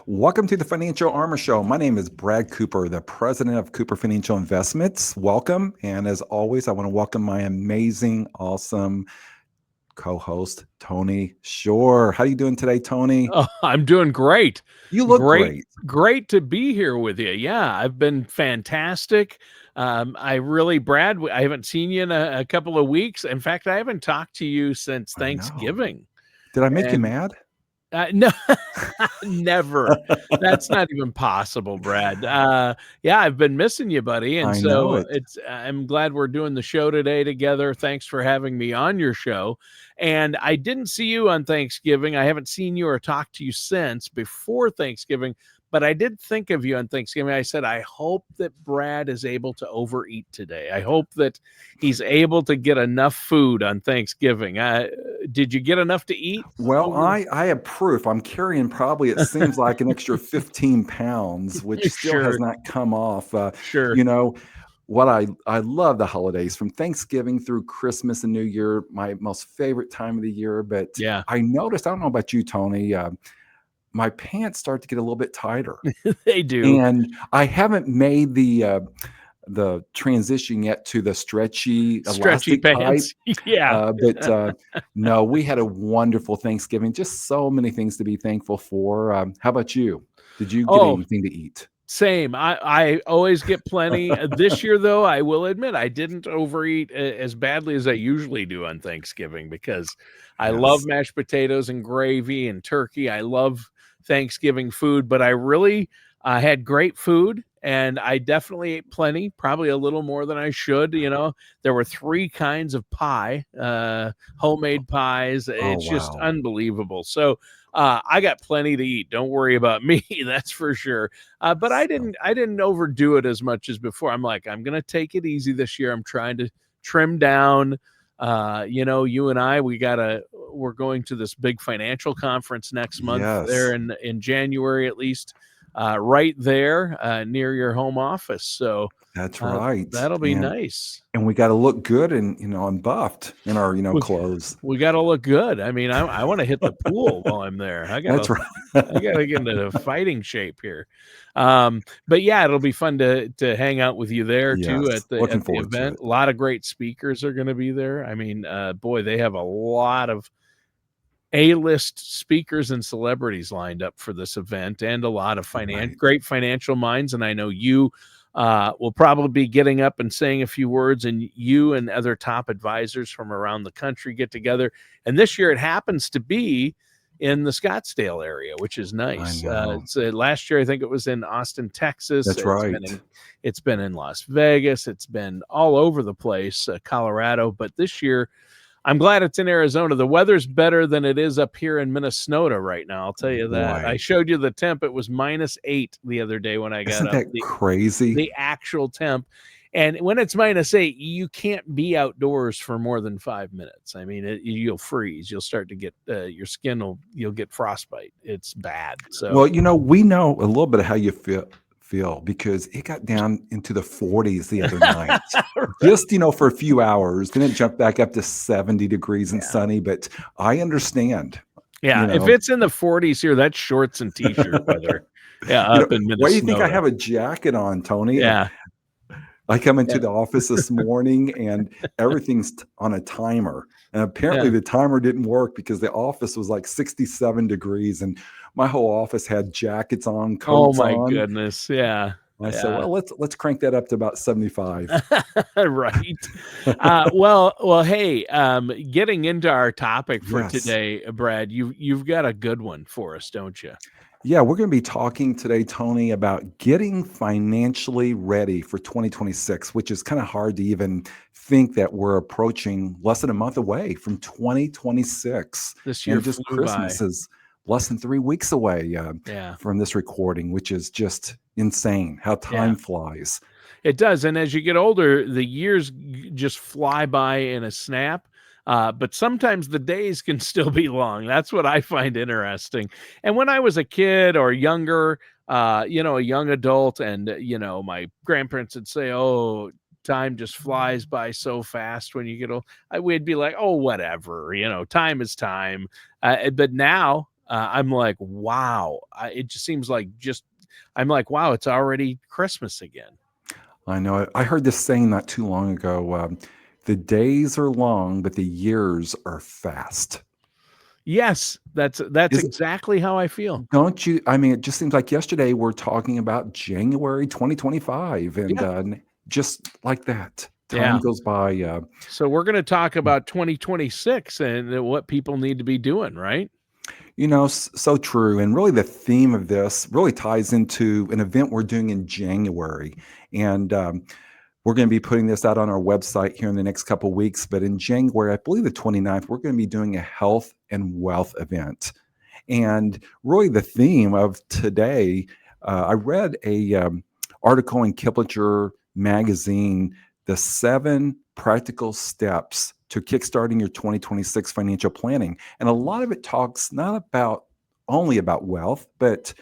Welcome to the Financial Armor Show. My name is Brad Cooper, the president of Cooper Financial Investments. Welcome. And as always, I want to welcome my amazing, awesome co-host, Tony Shore. How are you doing today, Tony? Oh, I'm doing great. You look Great, great. great to be here with you. Yeah, I've been fantastic. Brad, I haven't seen you in a couple of weeks. In fact, I haven't talked to you since I know. Thanksgiving. Did I make you And mad? no, never. That's not even possible, Brad. Yeah, I've been missing you, buddy. And I know so it. I'm glad we're doing the show today together. Thanks for having me on your show. And I didn't see you on Thanksgiving. I haven't seen you or talked to you since before Thanksgiving, but I did think of you on Thanksgiving. I said, I hope that Brad is able to overeat today. I hope that he's able to get enough food on Thanksgiving. Did you get enough to eat Well, over? I have proof. I'm carrying probably, it seems like an extra 15 pounds, which still has Sure. not come off. Sure. You know, what I love the holidays from Thanksgiving through Christmas and New Year, my most favorite time of the year. But Yeah, I noticed, I don't know about you, Tony, my pants start to get a little bit tighter. they do. And I haven't made the transition yet to the stretchy Stretchy elastic type. pants. Yeah. But no, we had a wonderful Thanksgiving. Just so many things to be thankful for. How about you? Did you get Oh, anything to eat? same. I always get plenty. This year, though, I will admit I didn't overeat as badly as I usually do on Thanksgiving because I love Yes. mashed potatoes and gravy and turkey. I love Thanksgiving food, but I really had great food. And I definitely ate plenty, probably a little more than I should. There were 3 kinds of pie, homemade pies. Oh, It's just wow. unbelievable. So I got plenty to eat. Don't worry about me. That's for sure. But I So, didn't overdo it as much as before. I'm like, I'm gonna take it easy this year. I'm trying to trim down. You and I, we're going to this big financial conference next month yes, there in January at least, right there near your home office. So that's right. that'll be And nice. and we got to look good and and buffed in our We, clothes. we got to look good. I mean, I want to hit the pool while I'm there. That's I right. gotta get into fighting shape here. But yeah, it'll be fun to hang out with you there Yes, too at looking the forward to event. it. A lot of great speakers are going to be there. I mean, boy, they have a lot of A-list speakers and celebrities lined up for this event, and a lot of Right. great financial minds. And I know you will probably be getting up and saying a few words, and you and other top advisors from around the country get together. And this year it happens to be in the Scottsdale area, which is I nice. know. Last year I think it was in Austin, Texas. That's right. It's been in Las Vegas. It's been all over the place, Colorado. But this year I'm glad it's in Arizona. The weather's better than it is up here in Minnesota right now. I'll tell you that. I Boy, showed you the temp. It was -8 the other day when I got isn't up. that crazy? The actual temp. And when it's -8, you can't be outdoors for more than 5 minutes. I mean, you'll freeze. You'll start to get your you'll get frostbite. It's bad. So Well, we know a little bit of how you feel because it got down into the 40s the other night. right. Just, for a few hours. Then it jumped back up to 70 degrees and Yeah. sunny, but I understand, you Yeah. If know. it's in the 40s here, that's shorts and t-shirt weather. Yeah, up in Why do you think I Minnesota. have a jacket on, Tony? Yeah. I come into Yeah. the office this morning and everything's on a timer. And apparently Yeah. the timer didn't work because the office was like 67 degrees and my whole office had jackets on, Oh coats my on. goodness. Yeah. I said, Yeah. well, let's crank that up to about 75. Right. Hey, getting into our topic for Yes. today, Brad, you've got a good one for us, don't you? Yeah, we're going to be talking today, Tony, about getting financially ready for 2026, which is kind of hard to even think that we're approaching less than a month away from 2026. This year And just flew by. Christmas is less than 3 weeks away Yeah. from this recording, which is just insane how Yeah. time flies. It does. And as you get older, the years just fly by in a snap. But sometimes the days can still be long. That's what I find interesting. And when I was a kid or younger, a young adult, and, my grandparents would say, oh, time just flies by so fast when you get old. We'd be like, oh, whatever, time is time. But now, I'm like, wow. It just seems like I'm like, wow, it's already Christmas again. I know. I heard this saying not too long ago. The days are long, but the years are fast. Yes, that's Is exactly how I feel. Don't you? I mean, it just seems like yesterday we're talking about January 2025, and Yeah. just like that, time Yeah. goes by. So we're going to talk about 2026 and what people need to be doing, right? So true. And really, the theme of this really ties into an event we're doing in January, and we're going to be putting this out on our website here in the next couple of weeks. But in January, I believe the 29th, we're going to be doing a health and wealth event. And really, the theme of today, I read a article in Kiplinger magazine, the 7 practical steps to kickstarting your 2026 financial planning. And a lot of it talks not about only about wealth, but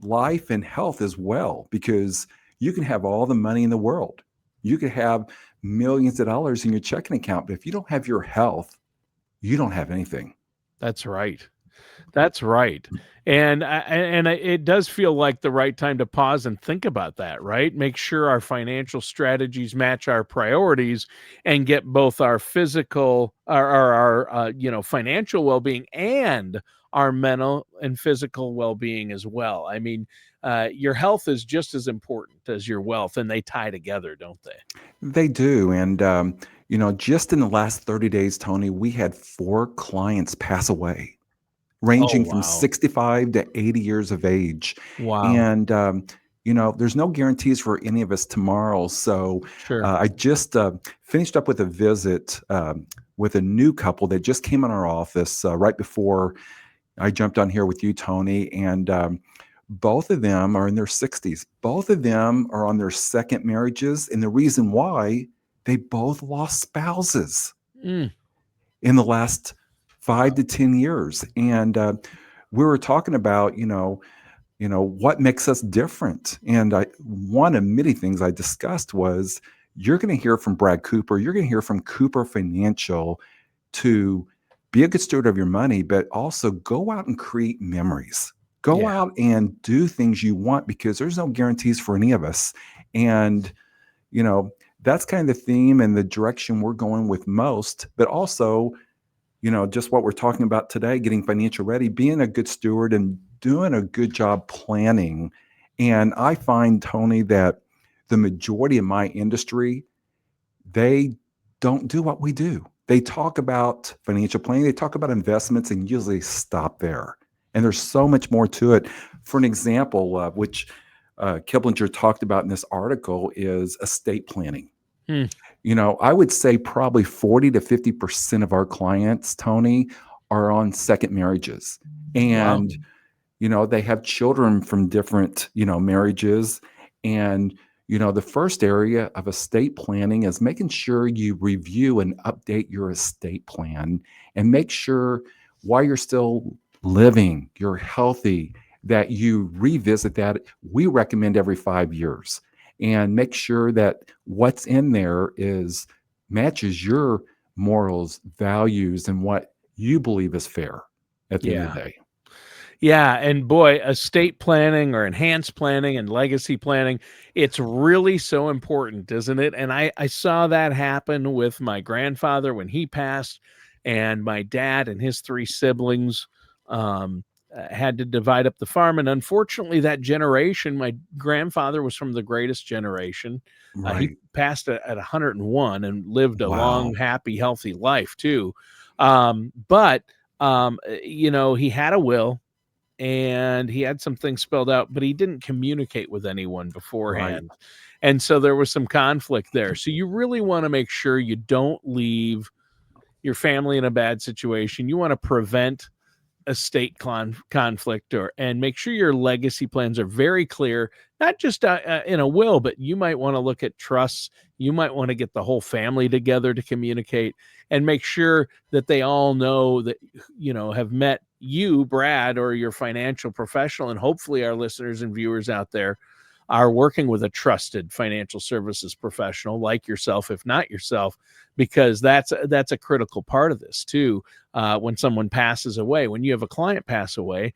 life and health as well, because you can have all the money in the world. You could have millions of dollars in your checking account, but if you don't have your health, you don't have anything. That's right. That's right. It does feel like the right time to pause and think about that, right? Make sure our financial strategies match our priorities and get both our physical our financial well-being and our mental and physical well-being as well. I mean, your health is just as important as your wealth, and they tie together, don't they? They do. And, just in the last 30 days, Tony, we had 4 clients pass away, Oh, ranging from wow. 65 to 80 years of age. Wow. And, there's no guarantees for any of us tomorrow. So Sure. I just finished up with a visit with a new couple that just came in our office right before I jumped on here with you, Tony. And both of them are in their 60s. Both of them are on their second marriages. And the reason why, they both lost spouses Mm, in the last 5 to 10 years. And we were talking about, what makes us different. And one of many things I discussed was you're going to hear from Brad Cooper, you're going to hear from Cooper Financial to be a good steward of your money, but also go out and create memories. Go yeah. out and do things you want because there's no guarantees for any of us. And, you know, that's kind of the theme and the direction we're going with most, but also, just what we're talking about today, getting financial ready, being a good steward and doing a good job planning. And I find, Tony, that the majority of my industry, they don't do what we do. They talk about financial planning, they talk about investments, and usually stop there. And there's so much more to it. For an example, which Kiplinger talked about in this article, is estate planning. Hmm. I would say probably 40 to 50% of our clients, Tony, are on second marriages. Wow. And they have children from different, marriages. And, the first area of estate planning is making sure you review and update your estate plan and make sure while you're still living, you're healthy, that you revisit that. We recommend every 5 years and make sure that what's in there is matches your morals, values, and what you believe is fair at the end of Yeah. the day. Yeah, and boy, estate planning or enhanced planning and legacy planning, it's really so important, isn't it? And I saw that happen with my grandfather when he passed, and my dad and his 3 siblings, had to divide up the farm, and unfortunately, that generation, my grandfather was from the greatest generation. He Right. passed at 101 and lived a long, Wow. happy, healthy life too. But he had a will and he had some things spelled out, but he didn't communicate with anyone Right. beforehand. And so there was some conflict there. So you really want to make sure you don't leave your family in a bad situation. You want to prevent estate conflict and make sure your legacy plans are very clear, not just in a will, but you might want to look at trusts. You might want to get the whole family together to communicate and make sure that they all know that have met you, Brad, or your financial professional, and hopefully our listeners and viewers out there are working with a trusted financial services professional like yourself, if not yourself, because that's a critical part of this too. When someone passes away, when you have a client pass away,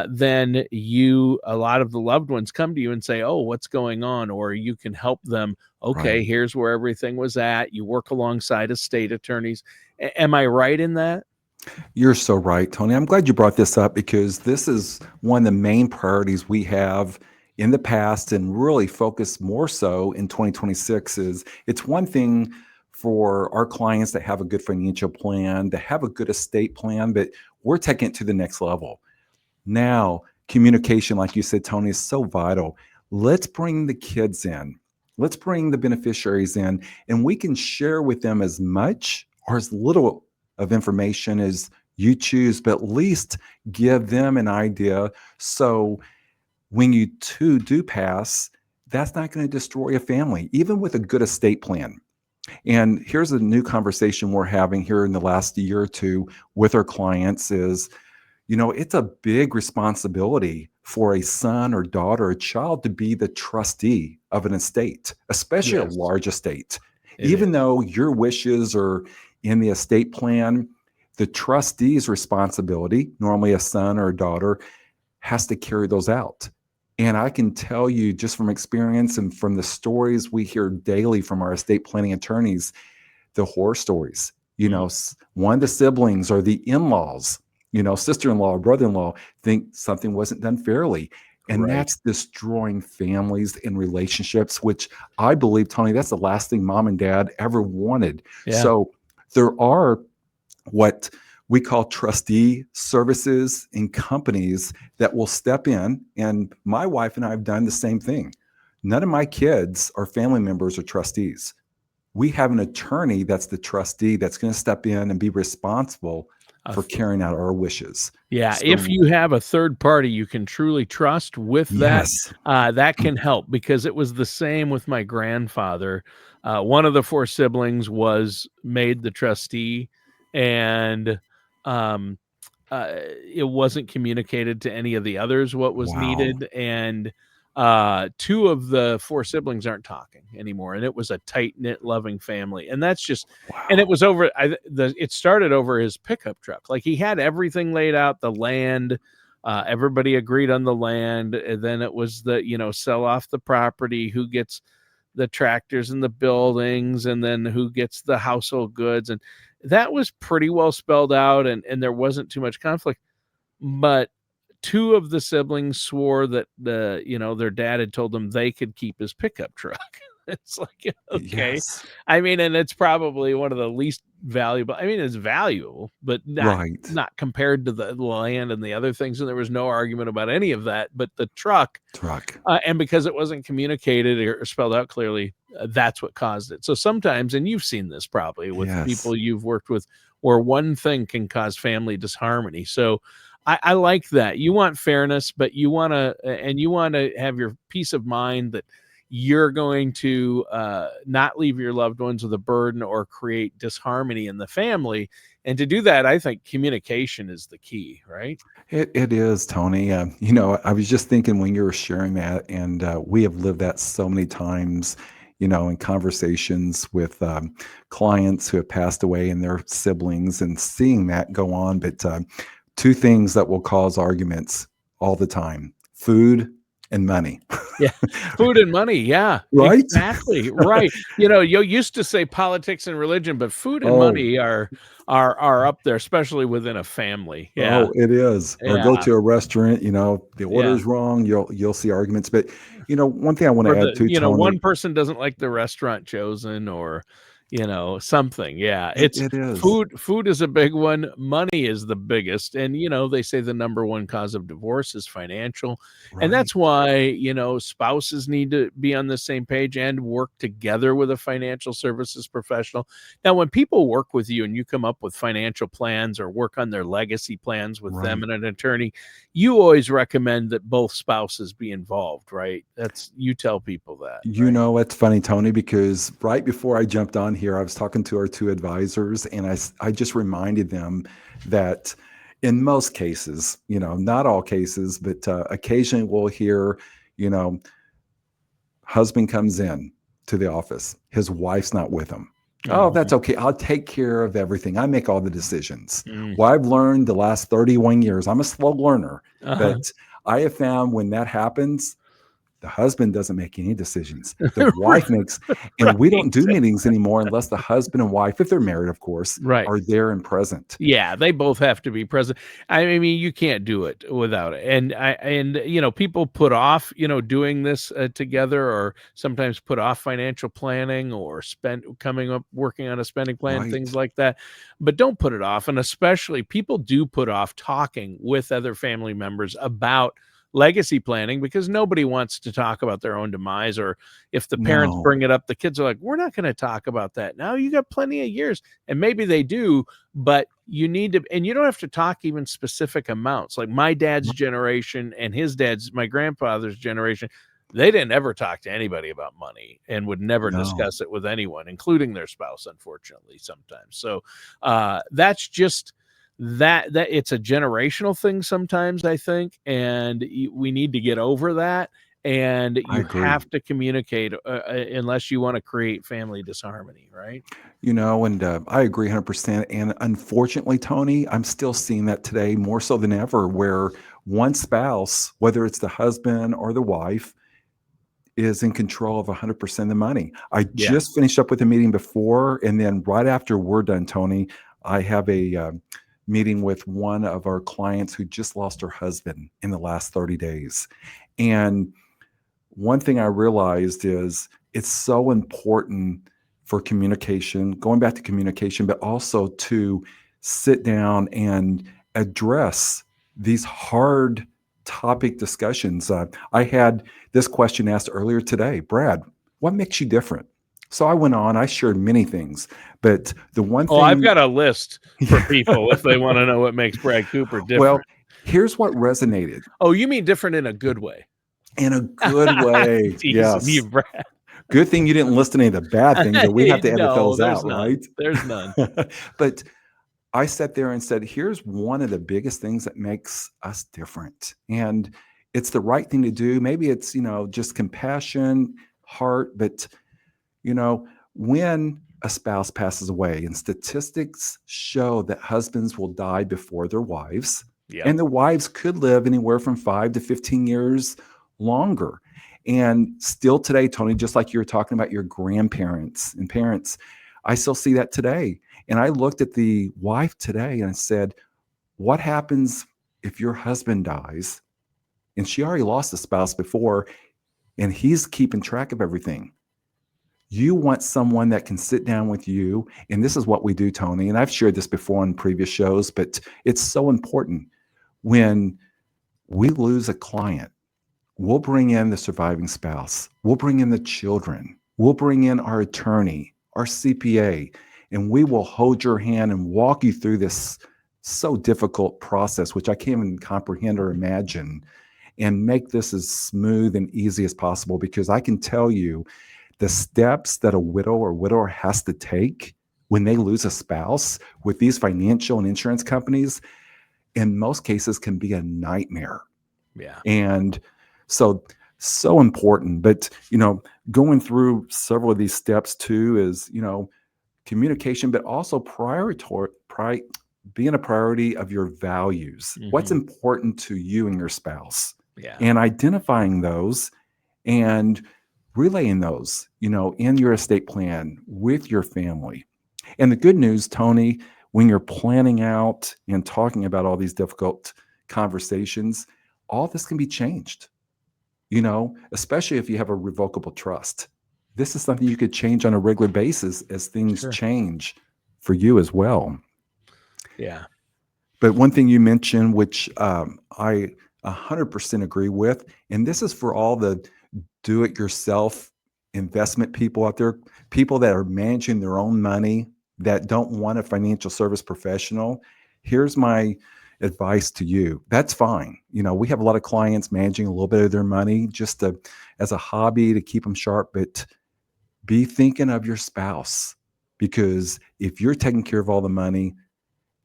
then a lot of the loved ones come to you and say, "Oh, what's going on?" Or you can help them. Right. Okay, here's where everything was at. You work alongside estate attorneys. Am I right in that? You're so right, Tony. I'm glad you brought this up because this is one of the main priorities we have in the past and really focus more so in 2026 is it's one thing for our clients to have a good financial plan, to have a good estate plan, but we're taking it to the next level. Now, communication, like you said, Tony, is so vital. Let's bring the kids in. Let's bring the beneficiaries in, and we can share with them as much or as little of information as you choose, but at least give them an idea. So when you two do pass, that's not going to destroy a family, even with a good estate plan. And here's a new conversation we're having here in the last year or two with our clients is it's a big responsibility for a son or daughter or child to be the trustee of an estate, especially a Yes, large estate. it Even is. though your wishes are in the estate plan, the trustee's responsibility, normally a son or a daughter, has to carry those out. And I can tell you just from experience and from the stories we hear daily from our estate planning attorneys, the horror stories. Mm, One of the siblings or the in-laws, sister-in-law or brother-in-law think something wasn't done fairly. And right. that's destroying families and relationships, which I believe, Tony, that's the last thing mom and dad ever wanted. Yeah. So there are what we call trustee services and companies that will step in. And my wife and I have done the same thing. None of my kids or family members are trustees. We have an attorney that's the trustee that's going to step in and be responsible A for th- carrying out our wishes. Yeah, if So, you have a third party you can truly trust with that, yes. that can help because it was the same with my grandfather. One of the four siblings was made the trustee, and um, it wasn't communicated to any of the others what was Wow. needed, and two of the four siblings aren't talking anymore, and it was a tight knit, loving family, and that's just, and it Wow. was over. It started over his pickup truck. Like he had everything laid out, the land. Everybody agreed on the land, and then it was the sell off the property, who gets the tractors and the buildings, and then who gets the household goods, and that was pretty well spelled out, and there wasn't too much conflict. But two of the siblings swore that their dad had told them they could keep his pickup truck. It's like, okay. Yes. I mean, and it's probably one of the least valuable. I mean, it's valuable, but not Right. not compared to the land and the other things. And there was no argument about any of that. But the truck, Truck. and because it wasn't communicated or spelled out clearly, that's what caused it. So sometimes, and you've seen this probably with Yes. people you've worked with, where one thing can cause family disharmony. So I like that. You want fairness, but you want to have your peace of mind that you're going to not leave your loved ones with a burden or create disharmony in the family. And to do that, I think communication is the key, right? It is, Tony. I was just thinking when you were sharing that, and we have lived that so many times, in conversations with clients who have passed away and their siblings and seeing that go on. But two things that will cause arguments all the time: food and money. Yeah. Food and money. Yeah, Right? exactly. Right. You used to say politics and religion, but food and Oh, money are up there, especially within a family. Yeah. oh, it is. Or go Yeah. to a restaurant, the Yeah. order's wrong, you'll see arguments. But one thing I want Or to add too, one Tony, person doesn't like the restaurant chosen, or something. Yeah, it, it's it is. food is a big one. Money is the biggest, and they say the number one cause of divorce is financial, and Right. that's why spouses need to be on the same page and work together with a financial services professional. Now, when people work with you and you come up with financial plans or work on their legacy plans with them Right. and an attorney, you always recommend that both spouses be involved, right? You tell people that, right? It's funny, Tony, because right before I jumped on here, I was talking to our two advisors, and I just reminded them that in most cases, not all cases, but occasionally we'll hear, you know, Husband comes in to the office. His wife's not with him. Oh, that's Mhm. okay. I'll take care of everything. I make all the decisions. Mm. Well, I've learned the last 31 years, I'm a slow learner, Uh-huh. but I have found when that happens, the husband doesn't make any decisions. The Right. wife makes, and we don't do Right. meetings anymore unless the husband and wife, if they're married, of course, Right. are there and present. Yeah, they both have to be present. I mean, you can't do it without it. And people put off, doing this together, or sometimes put off financial planning or spend coming up working on a spending plan, things Right. like that. But don't put it off. And especially people do put off talking with other family members about legacy planning because nobody wants to talk about their own demise, or if the parents No. bring it up, the kids are like, we're not going to talk about that. Now you got plenty of years. And maybe they do, but you need to, and you don't have to talk even specific amounts. Like my dad's generation and my grandfather's generation, they didn't ever talk to anybody about money and would never No. discuss it with anyone, including their spouse, unfortunately, sometimes. So that's just that it's a generational thing sometimes, I think, and we need to get over that. And I you agree. have to communicate unless you want to create family disharmony, right? And I agree 100%. And unfortunately, Tony, I'm still seeing that today more so than ever, where one spouse, whether it's the husband or the wife, is in control of 100% of the money. I Yeah. just finished up with a meeting before, and then right after we're done, Tony, I have a meeting with one of our clients who just lost her husband in the last 30 days. And one thing I realized is it's so important for communication, going back to communication, but also to sit down and address these hard topic discussions. I had this question asked earlier today, Brad, what makes you different? So I went on, I shared many things, but the one Oh, I've thing, got a list for people if they want to know what makes Brad Cooper well, different. here's what resonated Oh, you mean different in a good way? in a good way. Teasing you, Yes. Brad. Good thing you didn't list any of the bad things, or we have to edit No, those there's out, none. right? There's none. But I sat there and said, here's one of the biggest things that makes us different. And it's the right thing to do. Maybe it's, just compassion, heart, but, you know, when a spouse passes away, and statistics show that husbands will die before their wives, Yep. and the wives could live anywhere from 5 to 15 years longer. And still today, Tony, just like you were talking about your grandparents and parents, I still see that today. And I looked at the wife today and I said, what happens if your husband dies? And she already lost a spouse before, and he's keeping track of everything. You want someone that can sit down with you. And this is what we do, Tony. And I've shared this before on previous shows, but it's so important. When we lose a client, we'll bring in the surviving spouse, we'll bring in the children, we'll bring in our attorney, our CPA, and we will hold your hand and walk you through this so difficult process, which I can't even comprehend or imagine, and make this as smooth and easy as possible. Because I can tell you the steps that a widow or widower has to take when they lose a spouse with these financial and insurance companies, in most cases, can be a nightmare. Yeah. And so important. But, going through several of these steps too is, communication, but also being a priority of your values. What's Hmm. important to you and your spouse, Yeah. and identifying those and relaying those, in your estate plan with your family. And the good news, Tony, when you're planning out and talking about all these difficult conversations, all this can be changed, especially if you have a revocable trust. This is something you could change on a regular basis as things Sure. change for you as well. Yeah. But one thing you mentioned, which I 100% agree with, and this is for all the do it yourself investment people out there, people that are managing their own money, that don't want a financial service professional. Here's my advice to you. That's fine. We have a lot of clients managing a little bit of their money just as a hobby to keep them sharp, but be thinking of your spouse, because if you're taking care of all the money,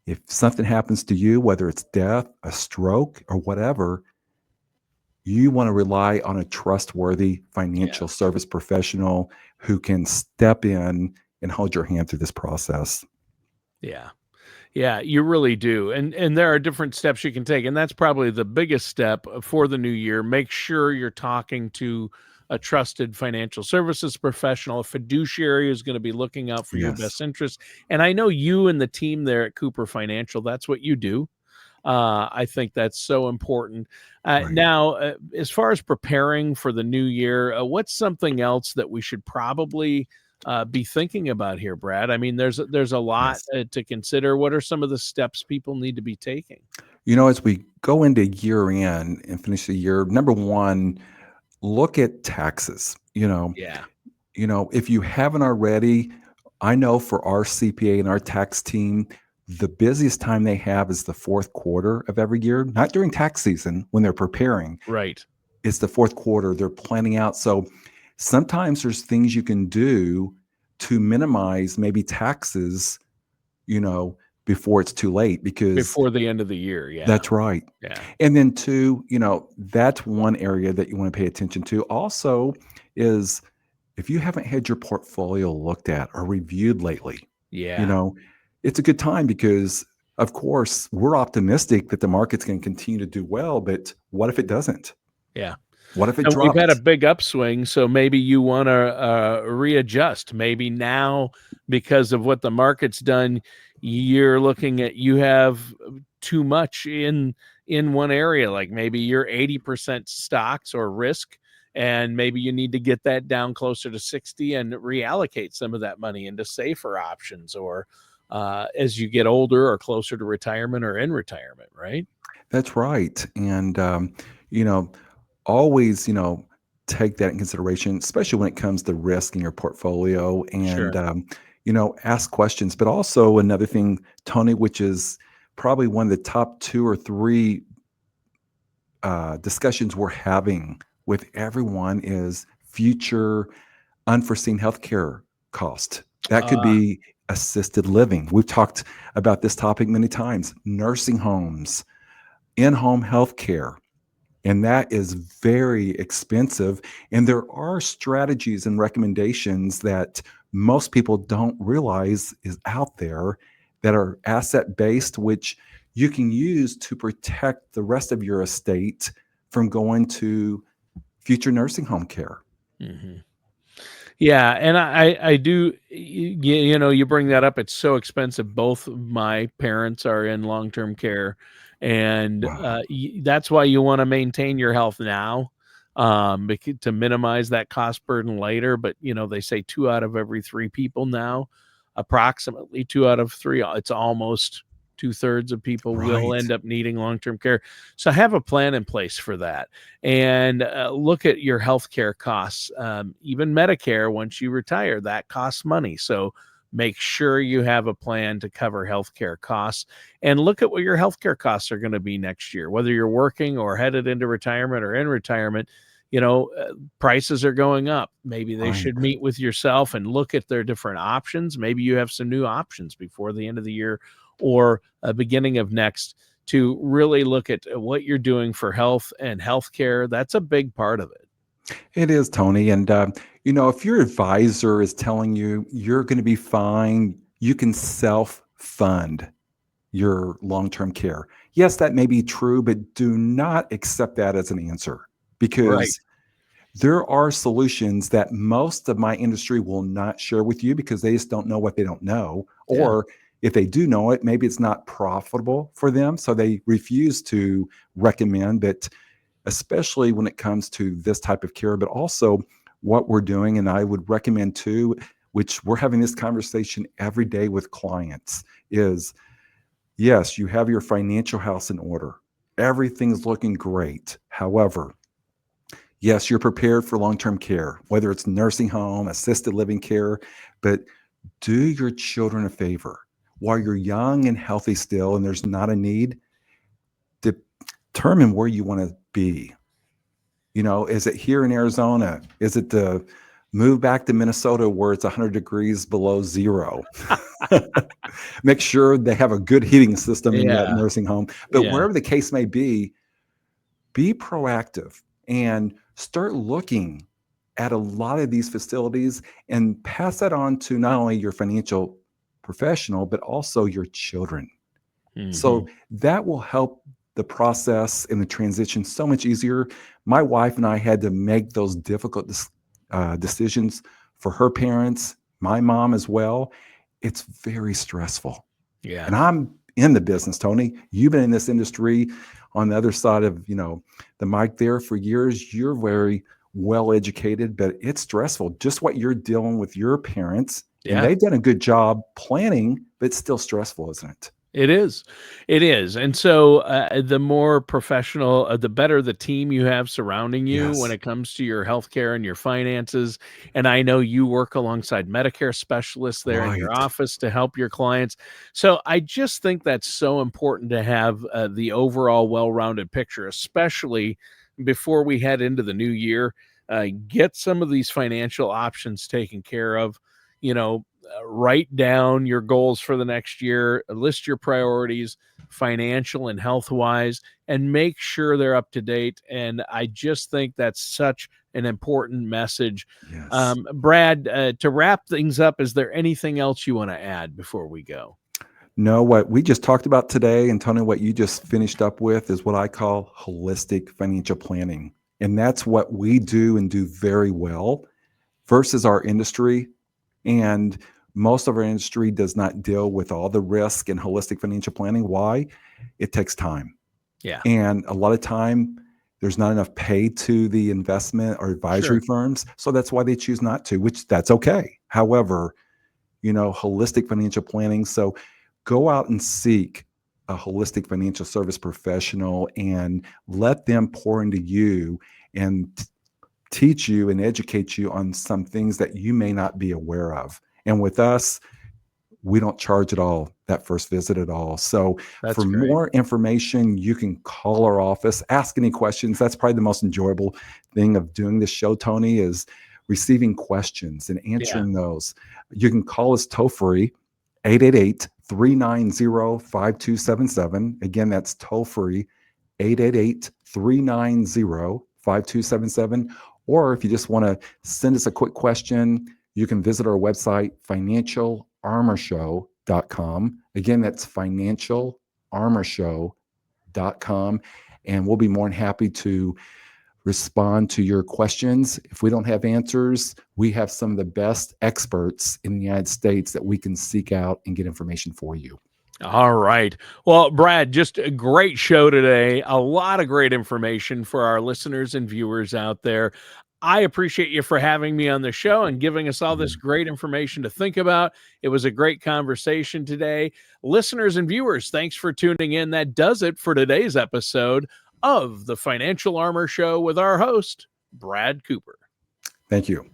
if something happens to you, whether it's death, a stroke, or whatever, you want to rely on a trustworthy financial Yes. service professional who can step in and hold your hand through this process. Yeah. Yeah, you really do. And there are different steps you can take. And that's probably the biggest step for the new year. Make sure you're talking to a trusted financial services professional, a fiduciary who's going to be looking out for your Yes. best interests. And I know you and the team there at Cooper Financial, that's what you do. I think that's so important. Right. Now, as far as preparing for the new year, what's something else that we should probably be thinking about here, Brad? I mean, there's a lot Yes. to consider. What are some of the steps people need to be taking? As we go into year end and finish the year, number one, look at taxes. Yeah, If you haven't already, I know for our CPA and our tax team, the busiest time they have is the fourth quarter of every year, not during tax season when they're preparing. right. It's the fourth quarter, they're planning out. So sometimes there's things you can do to minimize maybe taxes, you know, before it's too late, because Before the end of the year. Yeah, that's right. yeah, And then two, that's one area that you want to pay attention to. Also, is if you haven't had your portfolio looked at or reviewed lately, you yeah, know, it's a good time because, of course, we're optimistic that the market's going to continue to do well. But what if it doesn't? yeah. What if it And we've had a drops? big upswing, so maybe you want to readjust. Maybe now, because of what the market's done, you're looking at you have too much in one area. Like maybe you're 80% stocks or risk, and maybe you need to get that down closer to 60 and reallocate some of that money into safer options, or as you get older or closer to retirement or in retirement, right? That's right. And, you know, always, take that in consideration, especially when it comes to risk in your portfolio and, Sure. ask questions. But also another thing, Tony, which is probably one of the top two or three discussions we're having with everyone is future unforeseen healthcare cost. That could Uh, be assisted living. We've talked about this topic many times, nursing homes, in home healthcare. And that is very expensive. And there are strategies and recommendations that most people don't realize is out there that are asset based, which you can use to protect the rest of your estate from going to future nursing home care. mhm. Yeah, and I do you know, you bring that up, it's so expensive. Both of my parents are in long-term care, and, Wow. that's why you wanna maintain your health now, becau to minimize that cost burden later. But, they say 2 out of every 3 people now, approximately 2 out of 3, it's almost 2/3 of people will Right. end up needing long-term care. So have a plan in place for that, and look at your healthcare costs. Even Medicare, once you retire, that costs money. So make sure you have a plan to cover healthcare costs, and look at what your healthcare costs are going to be next year, whether you're working or headed into retirement or in retirement. Prices are going up. Maybe they Right. should meet with yourself and look at their different options. Maybe you have some new options before the end of the year or beginning of next, to really look at what you're doing for health and healthcare. That's a big part of it. It is, Tony. And, if your advisor is telling you you're going to be fine, you can self fund your long term care. Yes, that may be true, but do not accept that as an answer Right. because there are solutions that most of my industry will not share with you because they just don't know what they don't know. Yeah. Or if they do know it, maybe it's not profitable for them. So they refuse to recommend that, especially when it comes to this type of care, but also what we're doing. And I would recommend too, which we're having this conversation every day with clients, is yes, you have your financial house in order. Everything's looking great. However, yes, you're prepared for long term care, whether it's nursing home, assisted living care, but do your children a favor. While you're young and healthy still, and there's not a need, determine where you want to be. Is it here in Arizona? Is it to move back to Minnesota where it's 100 degrees below zero? Make sure they have a good heating system in that Yeah. nursing home. But Yeah. wherever the case may be proactive. and start looking at a lot of these facilities and pass that on to not only your financial professional, but also your children. So that will help the process and the transition so much easier. My wife and I had to make those difficult decisions for her parents, my mom as well. It's very stressful. Yeah. And I'm in the business, Tony. You've been in this industry on the other side of, the mic there for years. You're very well educated, but it's stressful. Just what you're dealing with your parents. And Yeah. they've done a good job planning, but it's still stressful, isn't it? It is. It is. And so the more professional, the better the team you have surrounding you when Yes. it comes to your healthcare and your finances. And I know you work alongside Medicare specialists there in your Right. office to help your clients. So I just think that's so important to have the overall well-rounded picture, especially before we head into the new year. Get some of these financial options taken care of. Write down your goals for the next year, list your priorities, financial and health wise, and make sure they're up to date. And I just think that's such an important message. Yes. Brad, to wrap things up, is there anything else you want to add before we go? No, what we just talked about today, and Tony, what you just finished up with is what I call holistic financial planning. And that's what we do and do very well versus our industry. And most of our industry does not deal with all the risk in holistic financial planning. Why? It takes time. Yeah, And a lot of time, there's not enough pay to the investment or sure. advisory firms. So that's why they choose not to, which that's okay. However, holistic financial planning. So go out and seek a holistic financial service professional and let them pour into you and teach you and educate you on some things that you may not be aware of. And with us, we don't charge at all that first visit at all. So That's for great. more information, you can call our office, ask any questions. That's probably the most enjoyable thing of doing this show, Tony, is receiving questions and Yeah. answering those. You can call us toll free, 888-390-5277. Again, that's toll free, 888-390-5277. Or if you just want to send us a quick question, you can visit our website, financialarmorshow.com. Again, that's financialarmorshow.com. And we'll be more than happy to respond to your questions. If we don't have answers, we have some of the best experts in the United States that we can seek out and get information for you. All right. Well, Brad, just a great show today. A lot of great information for our listeners and viewers out there. I appreciate you for having me on the show and giving us all this great information to think about. It was a great conversation today. Listeners and viewers, thanks for tuning in. That does it for today's episode of the Financial Armor Show with our host, Brad Cooper. Thank you.